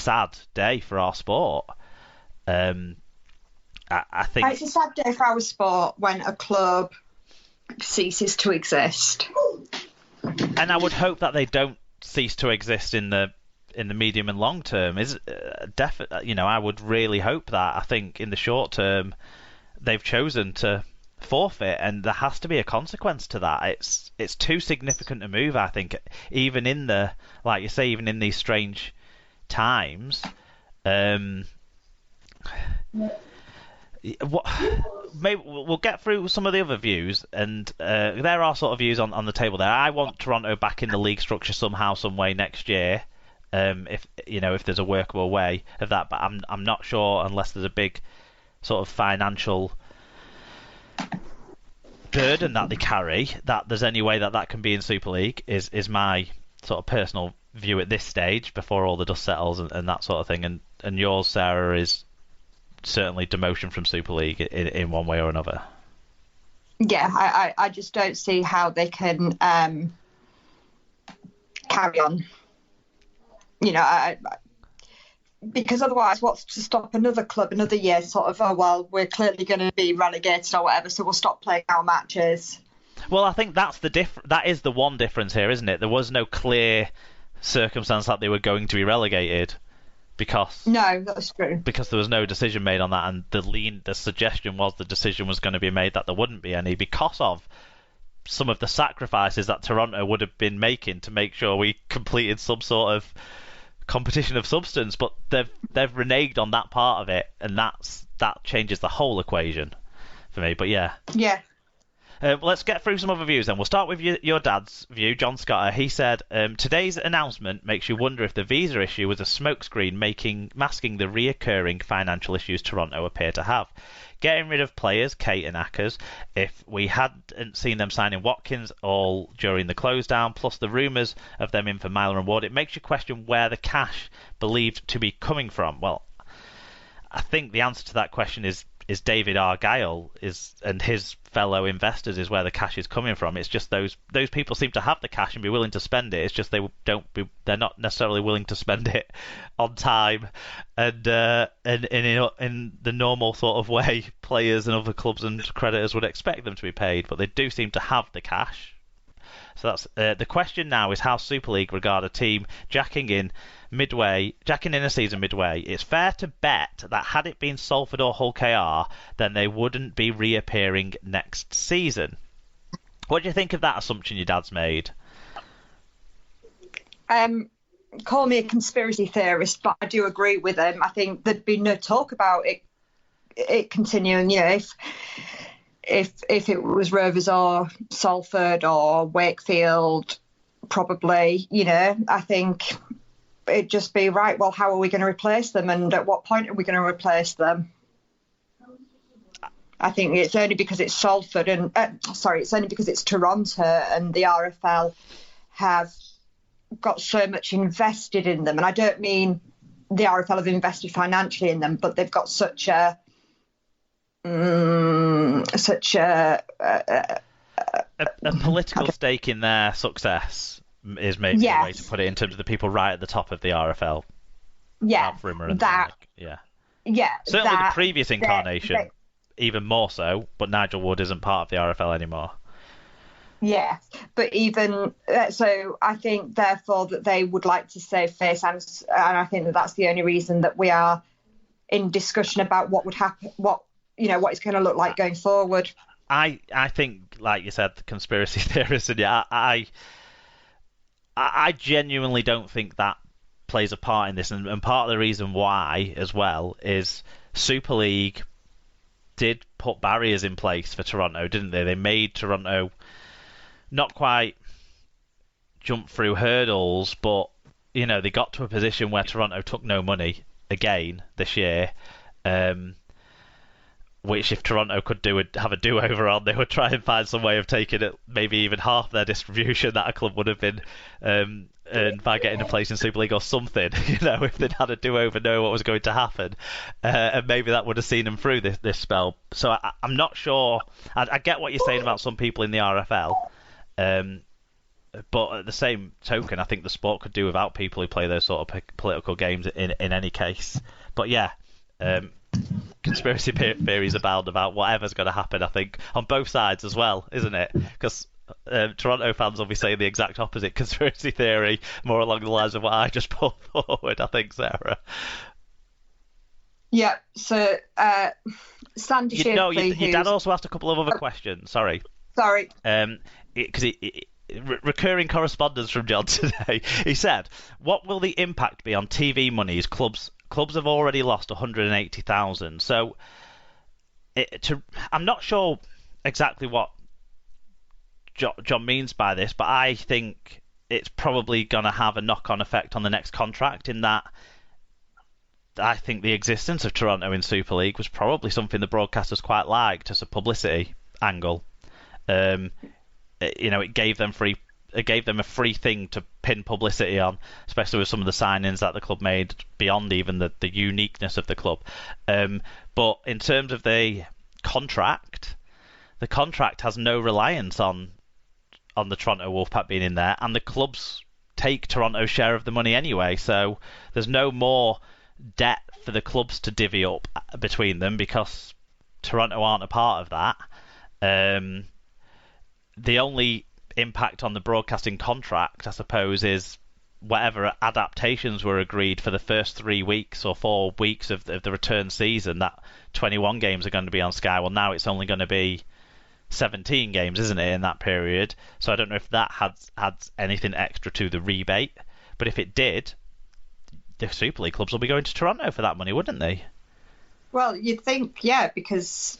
sad day for our sport. I think it's a sad day for our sport when a club ceases to exist. And I would hope that they don't cease to exist in the medium and long term. I would really hope that. I think in the short term, they've chosen to forfeit, and there has to be a consequence to that. It's too significant a move, I think, even in like you say, even in these strange times. Maybe we'll get through some of the other views, and there are sort of views on the table there. I want Toronto back in the league structure somehow, some way next year. If there's a workable way of that, but I'm not sure unless there's a big sort of financial burden that they carry, that there's any way that can be in Super League. Is my sort of personal view at this stage before all the dust settles and that sort of thing. And yours, Sarah, is certainly demotion from Super League in one way or another. Yeah, I just don't see how they can carry on. Because otherwise, what's to stop another club another year sort of, oh, well, we're clearly going to be relegated or whatever, so we'll stop playing our matches. Well, I think that's that is the one difference here, isn't it? There was no clear circumstance that they were going to be relegated. No, that's true. Because there was no decision made on that, and the suggestion was the decision was going to be made that there wouldn't be any because of some of the sacrifices that Toronto would have been making to make sure we completed some sort of competition of substance. But they've reneged on that part of it, and that changes the whole equation for me. But yeah. Let's get through some other views then. We'll start with your dad's view, John Scotter. He said, today's announcement makes you wonder if the visa issue was a smokescreen masking the reoccurring financial issues Toronto appear to have. Getting rid of players, Kate and Ackers, if we hadn't seen them signing Watkins all during the close down, plus the rumours of them in for Myler and Ward, it makes you question where the cash believed to be coming from. Well, I think the answer to that question is David Argyle and his fellow investors is where the cash is coming from. It's just those people seem to have the cash and be willing to spend it. It's just they're not necessarily willing to spend it on time and in the normal sort of way players and other clubs and creditors would expect them to be paid, but they do seem to have the cash. So that's the question now is how Super League regard a team jacking in a season midway. It's fair to bet that had it been Salford or Hull KR, then they wouldn't be reappearing next season. What do you think of that assumption your dad's made? Call me a conspiracy theorist, but I do agree with him. I think there'd be no talk about it continuing. If it was Rovers or Salford or Wakefield, probably, I think it'd just be right. Well, how are we going to replace them, and at what point are we going to replace them? I think it's only because it's Salford and it's only because it's Toronto and the RFL have got so much invested in them, and I don't mean the RFL have invested financially in them, but they've got such a political stake in their success is maybe a way to put it in terms of the people right at the top of the RFL. Yeah, that. Certainly the previous incarnation, even more so. But Nigel Wood isn't part of the RFL anymore. Yeah, but even so, I think therefore that they would like to save face, and I think that's the only reason that we are in discussion about what would happen, what it's going to look like going forward. I think, like you said, the conspiracy theorists, and I genuinely don't think that plays a part in this, and part of the reason why as well is Super League did put barriers in place for Toronto, didn't they? They made Toronto not quite jump through hurdles, but they got to a position where Toronto took no money again this year. Which if Toronto could have a do-over on, they would try and find some way of taking it, maybe even half their distribution that a club would have been earned by getting a place in Super League or something. If they'd had a do-over, know what was going to happen, and maybe that would have seen them through this spell. So I'm not sure. I get what you're saying about some people in the RFL, but at the same token, I think the sport could do without people who play those sort of political games in any case. But yeah, conspiracy theories abound about whatever's going to happen, I think, on both sides as well, isn't it? Because Toronto fans will be saying the exact opposite conspiracy theory, more along the lines of what I just put forward, I think, Sarah. Yeah, so Sandy Shipley... Your dad also asked a couple of other questions, sorry. Sorry. Because recurring correspondence from John today. He said, "What will the impact be on TV monies? Clubs have already lost 180,000. So, I'm not sure exactly what John means by this, but I think it's probably going to have a knock-on effect on the next contract. In that, I think the existence of Toronto in Super League was probably something the broadcasters quite liked as a publicity angle." It gave them a free thing to pin publicity on, especially with some of the signings that the club made beyond even the uniqueness of the club. But in terms of the contract has no reliance on the Toronto Wolfpack being in there, and the clubs take Toronto's share of the money anyway, so there's no more debt for the clubs to divvy up between them because Toronto aren't a part of that. The only impact on the broadcasting contract, I suppose, is whatever adaptations were agreed for the first 3 weeks or 4 weeks of the return season. That 21 games are going to be on Sky. Well, now it's only going to be 17 games, isn't it, in that period? So I don't know if that adds anything extra to the rebate. But if it did, the Super League clubs will be going to Toronto for that money, wouldn't they? Well, you'd think, yeah, because,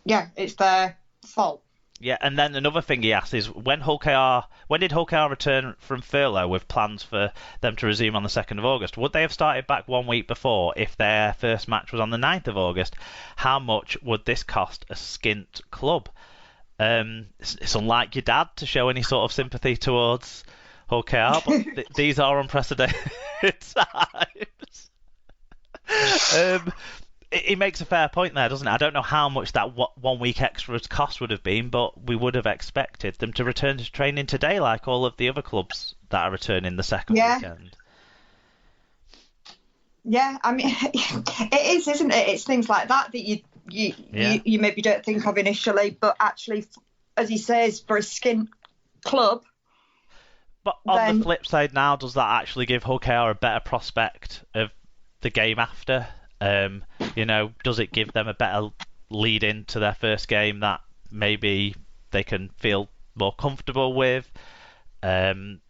yeah, it's their fault. Yeah, and then another thing he asked is when did Hull KR return from furlough with plans for them to resume on the 2nd of August? Would they have started back 1 week before if their first match was on the 9th of August? How much would this cost a skint club? It's unlike your dad to show any sort of sympathy towards Hull KR, but these are unprecedented times. He makes a fair point there, doesn't it? I don't know how much that 1 week extra cost would have been, but we would have expected them to return to training today, like all of the other clubs that are returning the second weekend. Yeah, I mean, it is, isn't it? It's things like that you maybe don't think of initially, but actually, as he says, for a skint club. But on the flip side now, does that actually give Hull KR a better prospect of the game after? Does it give them a better lead into their first game that maybe they can feel more comfortable with? Does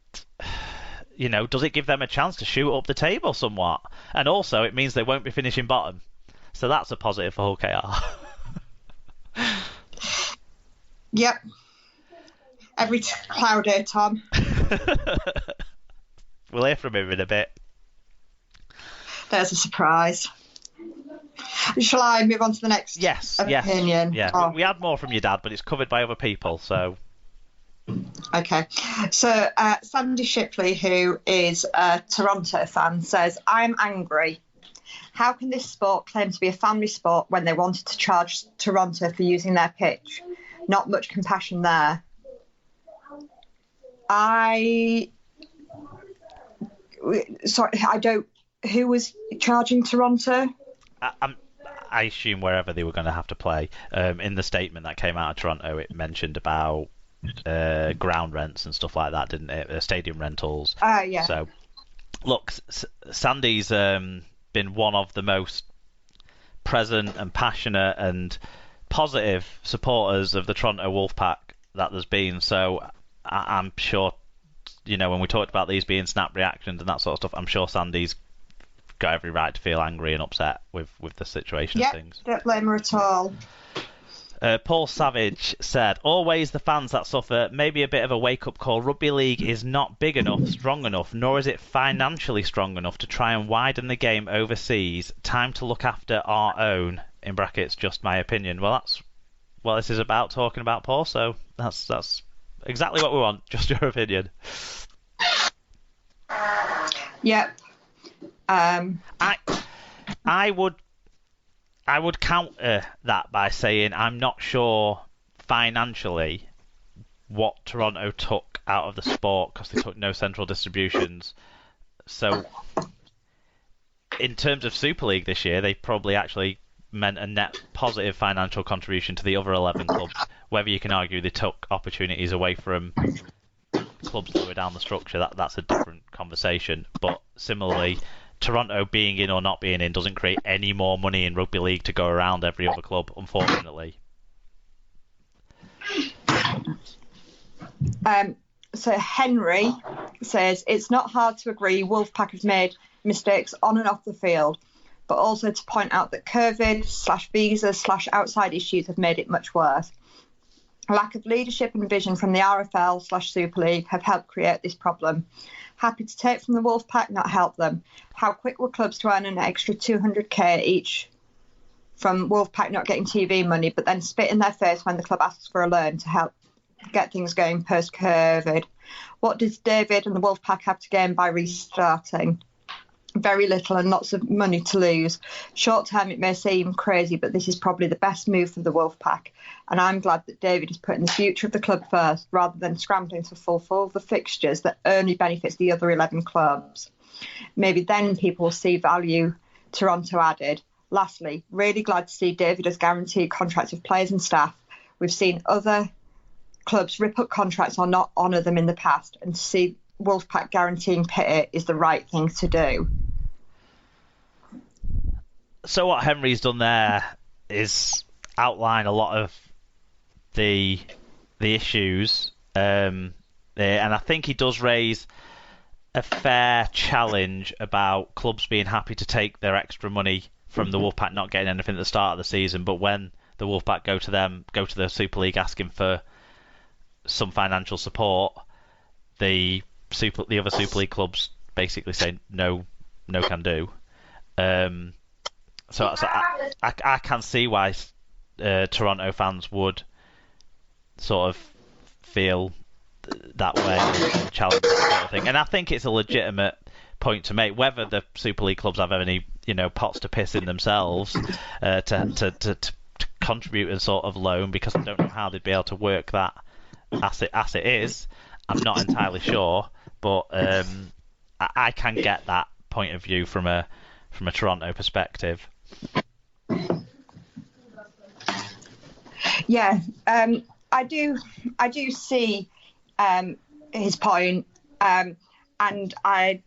it give them a chance to shoot up the table somewhat? And also, it means they won't be finishing bottom. So that's a positive for Hull KR. Yep. Every cloud day, Tom. We'll hear from him in a bit. There's a surprise. Shall I move on to the next opinion? Yes. Oh. We had more from your dad, but it's covered by other people, so... Okay. So Sandy Shipley, who is a Toronto fan, says, "I'm angry. How can this sport claim to be a family sport when they wanted to charge Toronto for using their pitch? Not much compassion there." Who was charging Toronto? I assume wherever they were going to have to play. In the statement that came out of Toronto, it mentioned about ground rents and stuff like that, didn't it? Stadium rentals. Yeah. So, look, Sandy's been one of the most present and passionate and positive supporters of the Toronto Wolfpack that there's been. So I'm sure, when we talked about these being snap reactions and that sort of stuff, I'm sure Sandy's got every right to feel angry and upset with the situation of things. Don't blame her at all. Paul Savage said, "Always the fans that suffer. Maybe a bit of a wake-up call. Rugby league is not big enough, strong enough, nor is it financially strong enough to try and widen the game overseas. Time to look after our own." In brackets, just my opinion. Well, that's what this is about, talking about, Paul. So that's exactly what we want. Just your opinion. Yep. I would counter that by saying I'm not sure financially what Toronto took out of the sport because they took no central distributions. So in terms of Super League this year, they probably actually meant a net positive financial contribution to the other 11 clubs. Whether you can argue they took opportunities away from clubs lower down the structure, that's a different conversation. But similarly, Toronto being in or not being in doesn't create any more money in rugby league to go around every other club, unfortunately. So Henry says, it's not hard to agree Wolfpack has made mistakes on and off the field, but also to point out that COVID/visas/outside issues have made it much worse. Lack of leadership and vision from the RFL/Super League have helped create this problem. Happy to take from the Wolfpack, not help them. How quick were clubs to earn an extra 200k each from Wolfpack not getting TV money, but then spit in their face when the club asks for a loan to help get things going post-COVID? What does David and the Wolfpack have to gain by restarting? Very little and lots of money to lose. Short term, it may seem crazy, but this is probably the best move for the Wolfpack. And I'm glad that David is putting the future of the club first, rather than scrambling to fulfil the fixtures that only benefits the other 11 clubs. Maybe then people will see value Toronto added. Lastly, really glad to see David has guaranteed contracts of players and staff. We've seen other clubs rip up contracts or not honour them in the past, and to see Wolfpack guaranteeing pay is the right thing to do. So what Henry's done there is outline a lot of the issues, and I think he does raise a fair challenge about clubs being happy to take their extra money from the Wolfpack not getting anything at the start of the season, but when the Wolfpack go to the Super League asking for some financial support, the other Super League clubs basically say no can do. So I can see why Toronto fans would sort of feel that way and challenge that sort of thing. And I think it's a legitimate point to make. Whether the Super League clubs have any pots to piss in themselves to contribute and sort of loan, because I don't know how they'd be able to work that as it is. I'm not entirely sure, but I can get that point of view from a Toronto perspective. Yeah, I do see his point, and I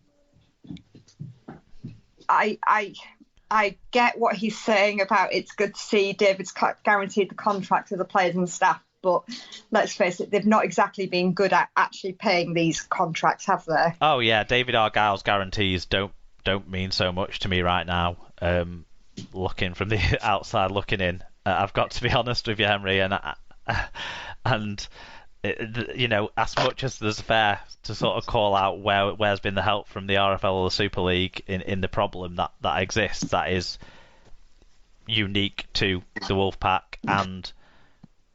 get what he's saying about it's good to see David's guaranteed the contract to the players and staff, but let's face it, they've not exactly been good at actually paying these contracts, have they? Oh yeah, David Argyle's guarantees don't mean so much to me right now. Looking from the outside looking in, I've got to be honest with you, Henry, and as much as there's fair to sort of call out where's been the help from the RFL or the Super League in the problem that exists, that is unique to the Wolfpack, and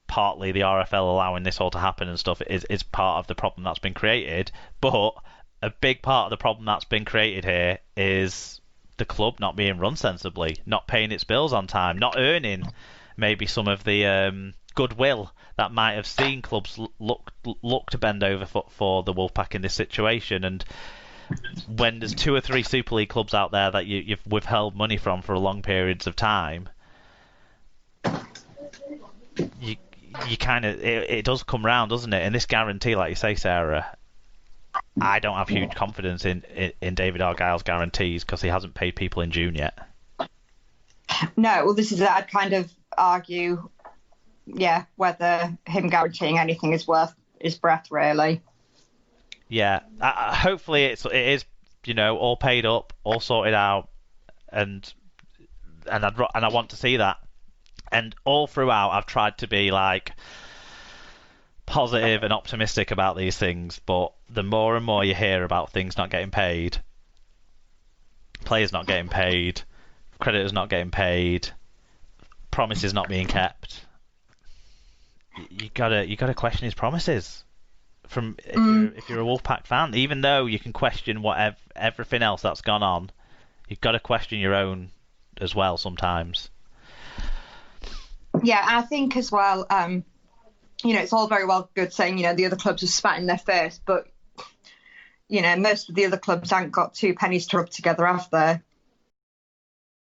partly the RFL allowing this all to happen and stuff is part of the problem that's been created. But a big part of the problem that's been created here is the club not being run sensibly, not paying its bills on time, not earning maybe some of the goodwill that might have seen clubs look to bend over for the Wolfpack in this situation. And when there's 2 or 3 Super League clubs out there that you've withheld money from for long periods of time, you kind of it does come round, doesn't it? And this guarantee, like you say, Sarah, I don't have huge confidence in David Argyle's guarantees because he hasn't paid people in June yet. No, well, this is I'd kind of argue, whether him guaranteeing anything is worth his breath, really. Yeah, hopefully it is, all paid up, all sorted out, and I want to see that. And all throughout, I've tried to be like positive and optimistic about these things, but the more and more you hear about things not getting paid, players not getting paid, creditors not getting paid, promises not being kept, you gotta question his promises. If you're a Wolfpack fan, even though you can question everything else that's gone on, you've got to question your own as well sometimes. Yeah, I think as well, it's all very well good saying, the other clubs are spat in their face, but, most of the other clubs haven't got two pennies to rub together, have they?